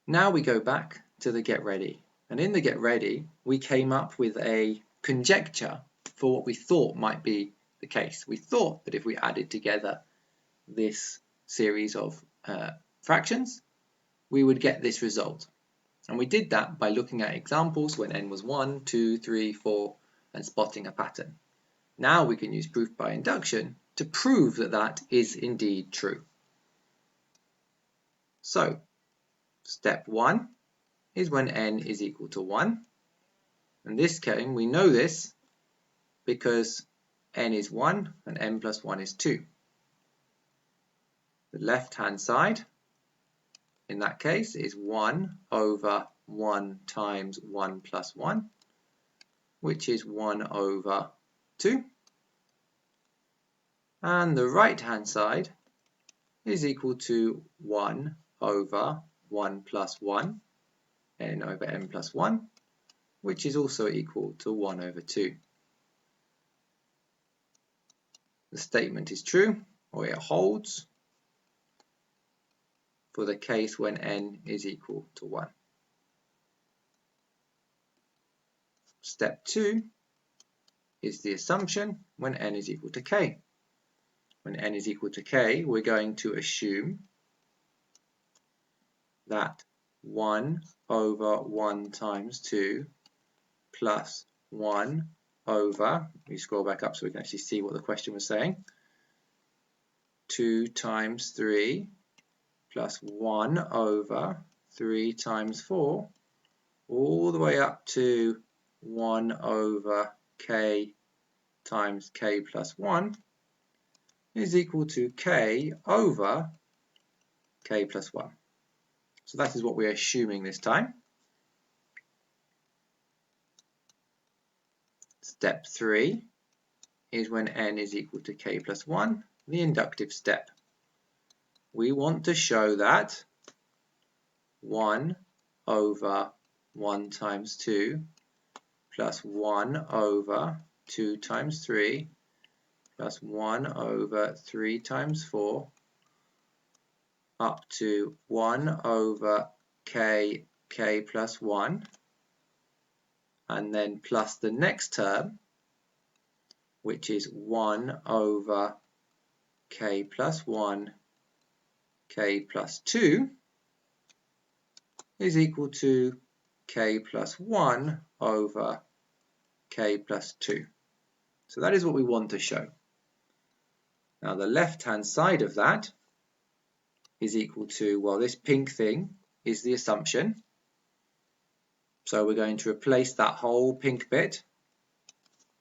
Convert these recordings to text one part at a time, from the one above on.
Now we go back to the get ready. And in the get ready, we came up with a conjecture for what we thought might be the case. We thought that if we added together this series of fractions, we would get this result. And we did that by looking at examples when n was 1, 2, 3, 4, and spotting a pattern. Now we can use proof by induction to prove that that is indeed true. So, step 1 is when n is equal to 1. And this case, we know this because n is 1 and n plus 1 is 2. The left-hand side, in that case, is 1 over 1 times 1 plus 1, which is 1 over 2. And the right-hand side is equal to 1 over 1 plus 1, n over n plus 1, which is also equal to 1 over 2. The statement is true, or it holds, for the case when n is equal to 1. Step 2 is the assumption when n is equal to k. When n is equal to k, we're going to assume that 1 over 1 times 2 plus 1 over, we scroll back up so we can actually see what the question was saying, 2 times 3 plus 1 over 3 times 4, all the way up to 1 over k times k plus 1 is equal to k over k plus 1. So that is what we're assuming this time. Step 3 is when n is equal to k plus 1, the inductive step. We want to show that 1 over 1 times 2 plus 1 over 2 times 3 plus 1 over 3 times 4 up to 1 over k plus 1, and then plus the next term, which is 1 over k plus 1 k plus 2 is equal to k plus 1 over k plus 2. So that is what we want to show. Now the left-hand side of that is equal to, well, this pink thing is the assumption. So we're going to replace that whole pink bit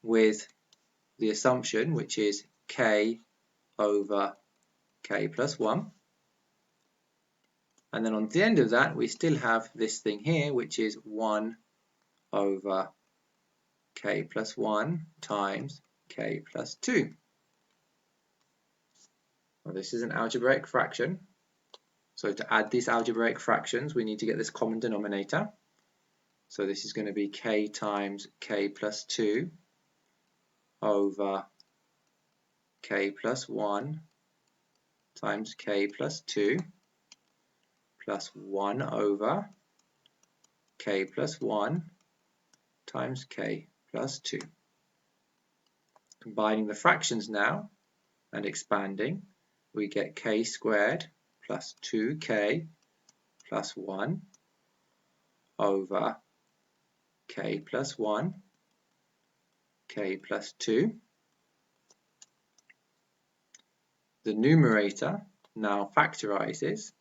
with the assumption, which is k over k plus 1. And then on the end of that, we still have this thing here, which is 1 over k plus 1 times k plus 2. Well, this is an algebraic fraction. So to add these algebraic fractions, we need to get this common denominator. So this is going to be k times k plus 2 over k plus 1 times k plus 2 plus 1 over k plus 1 times k plus 2. Combining the fractions now and expanding, we get k squared plus 2k plus 1 over k plus 1 k plus 2. The numerator now factorizes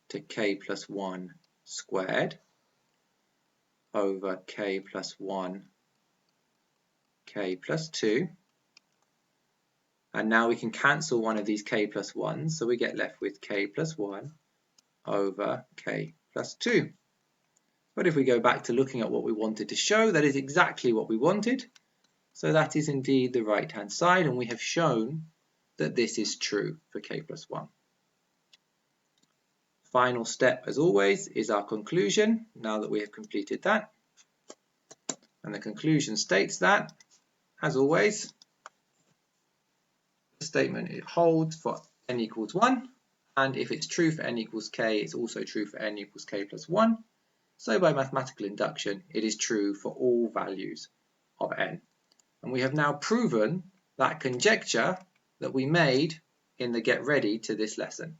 to k plus 1 squared over k plus 1 k plus 2. And now we can cancel one of these k plus 1s, so we get left with k plus 1 over k plus 2. But if we go back to looking at what we wanted to show, that is exactly what we wanted. So that is indeed the right-hand side, and we have shown that this is true for k plus 1. Final step, as always, is our conclusion, now that we have completed that. And the conclusion states that, as always, the statement it holds for n equals 1, And if it's true for n equals k, it's also true for n equals k plus 1. So by mathematical induction, it is true for all values of n. And we have now proven that conjecture that we made in the get ready to this lesson.